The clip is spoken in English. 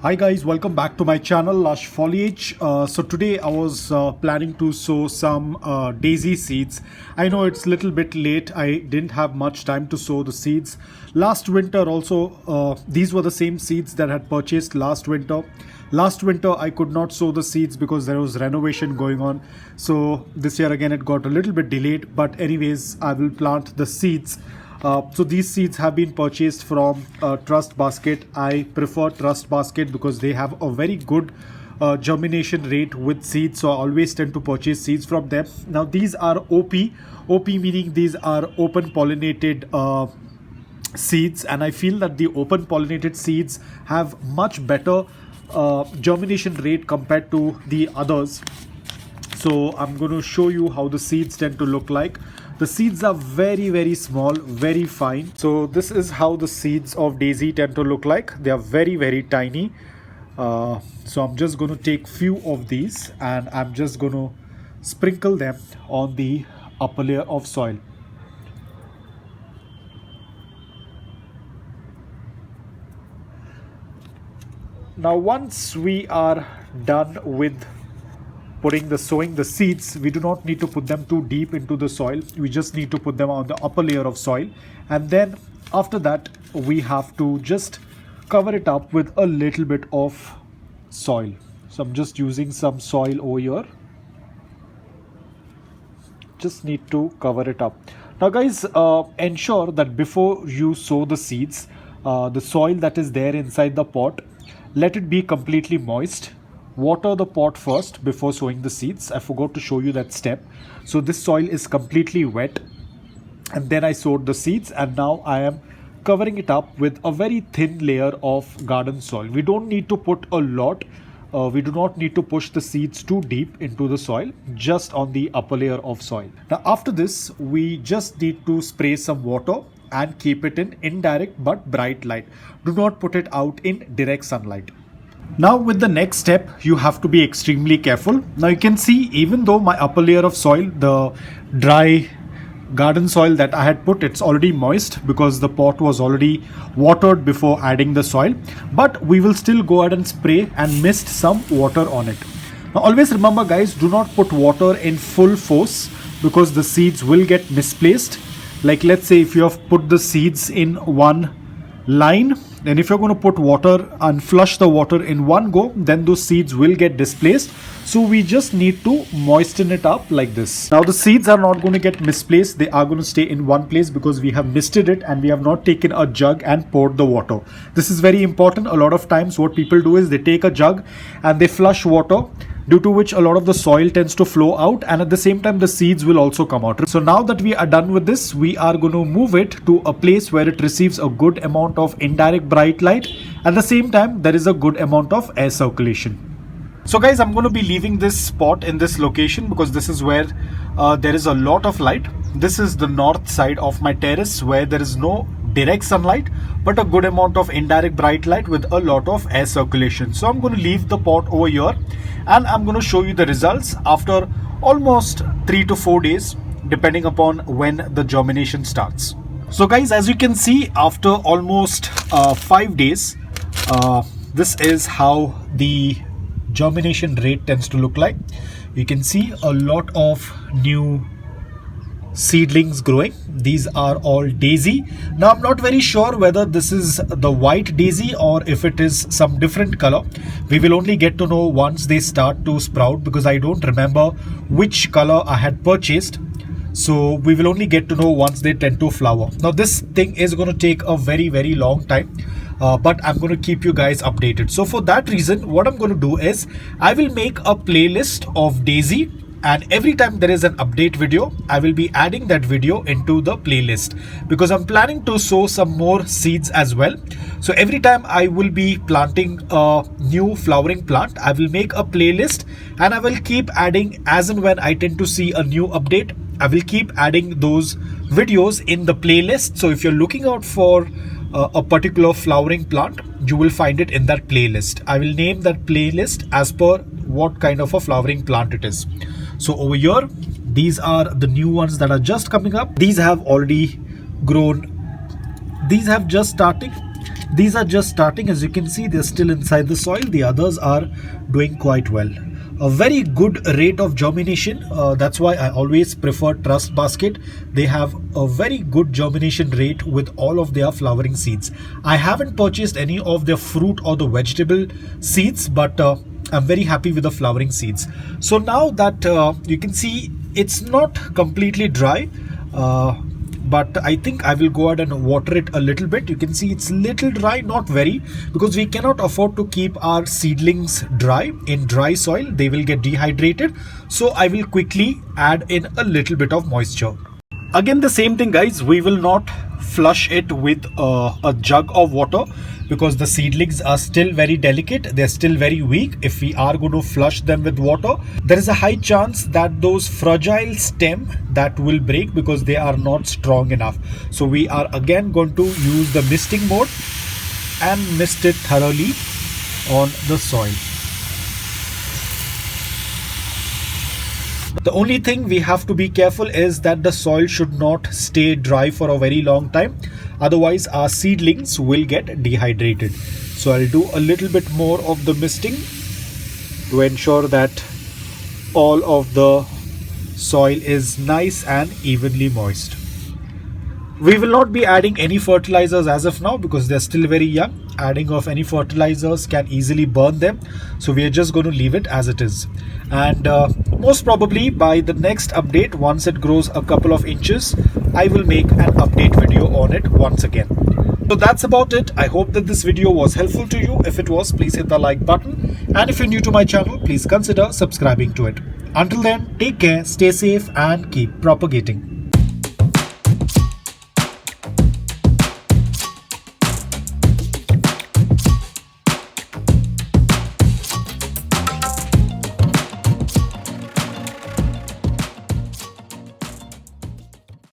Hi guys, welcome back to my channel Lush Foliage. So today I was planning to sow some daisy seeds. I know it's a little bit late. I didn't have much time to sow the seeds. Last winter also, these were the same seeds that I had purchased last winter. Last winter I could not sow the seeds because there was renovation going on. So this year again it got a little bit delayed. But anyways, I will plant the seeds. So these seeds have been purchased from Trust Basket. I prefer Trust Basket because they have a very good germination rate with seeds. So I always tend to purchase seeds from them. Now these are OP. OP meaning these are open pollinated seeds, and I feel that the open pollinated seeds have much better germination rate compared to the others. So I'm going to show you how the seeds tend to look like. The seeds are very small, very fine. So this is how the seeds of daisy tend to look like. They are very tiny. So I'm just going to take few of these and I'm just going to sprinkle them on the upper layer of soil. Now once we are done with sowing the seeds, we do not need to put them too deep into the soil. We just need to put them on the upper layer of soil, and then after that we have to just cover it up with a little bit of soil. So I'm just using some soil over here. Just need to cover it up. Now guys, ensure that before you sow the seeds, the soil that is there inside the pot, let it be completely moist. Water the pot first before sowing the seeds. I forgot to show you that step. So this soil is completely wet, and then I sowed the seeds, and now I am covering it up with a very thin layer of garden soil. We don't need to put a lot. We do not need to push the seeds too deep into the soil, just on the upper layer of soil. Now after this, we just need to spray some water and keep it in indirect but bright light. Do not put it out in direct sunlight. Now with the next step, you have to be extremely careful. Now you can see, even though my upper layer of soil, the dry garden soil that I had put, it's already moist because the pot was already watered before adding the soil. But we will still go ahead and spray and mist some water on it. Now always remember guys, do not put water in full force because the seeds will get misplaced. Like let's say if you have put the seeds in one line, and if you're going to put water and flush the water in one go, then those seeds will get displaced. So we just need to moisten it up like this. Now the seeds are not going to get misplaced. They are going to stay in one place because we have misted it and we have not taken a jug and poured the water. This is very important. A lot of times what people do is they take a jug and they flush water, due to which a lot of the soil tends to flow out, and at the same time the seeds will also come out. So now that we are done with this, we are going to move it to a place where it receives a good amount of indirect bright light. At the same time, there is a good amount of air circulation. So guys, I'm going to be leaving this spot in this location because this is where there is a lot of light. This is the north side of my terrace where there is no direct sunlight but a good amount of indirect bright light with a lot of air circulation. So I'm going to leave the pot over here and I'm going to show you the results after almost 3 to 4 days depending upon when the germination starts. So guys, as you can see, after almost 5 days, this is how the germination rate tends to look like. You can see a lot of new seedlings growing. These are all daisy. Now I'm not very sure whether this is the white daisy or if it is some different color. We will only get to know once they start to sprout because I don't remember which color I had purchased. So we will only get to know once they tend to flower. Now this thing is going to take a very long time. But I'm going to keep you guys updated. So for that reason, what I'm going to do is I will make a playlist of daisy, and every time there is an update video, I will be adding that video into the playlist because I'm planning to sow some more seeds as well. So every time I will be planting a new flowering plant, I will make a playlist and I will keep adding as and when I tend to see a new update. I will keep adding those videos in the playlist. So if you're looking out for a particular flowering plant, you will find it in that playlist. I will name that playlist as per what kind of a flowering plant it is. So over here, these are the new ones that are just coming up. These have already grown. These have just started. These are just starting. As you can see, they're still inside the soil. The others are doing quite well. A very good rate of germination. That's why I always prefer Trust Basket. They have a very good germination rate with all of their flowering seeds. I haven't purchased any of their fruit or the vegetable seeds, but I'm very happy with the flowering seeds. So now that you can see, it's not completely dry. But I think I will go ahead and water it a little bit. You can see it's little dry, not very, because we cannot afford to keep our seedlings dry. In dry soil, they will get dehydrated. So I will quickly add in a little bit of moisture. Again, the same thing, guys. We will not flush it with a jug of water because the seedlings are still very delicate. They're still very weak. If we are going to flush them with water, there is a high chance that those fragile stem that will break because they are not strong enough. So we are again going to use the misting mode and mist it thoroughly on the soil. The only thing we have to be careful is that the soil should not stay dry for a very long time. Otherwise, our seedlings will get dehydrated. So I'll do a little bit more of the misting to ensure that all of the soil is nice and evenly moist. We will not be adding any fertilizers as of now because they're still very young. Adding of any fertilizers can easily burn them. So we are just going to leave it as it is. And most probably by the next update, once it grows a couple of inches, I will make an update video on it once again. So that's about it. I hope that this video was helpful to you. If it was, please hit the like button. And if you're new to my channel, please consider subscribing to it. Until then, take care, stay safe and keep propagating.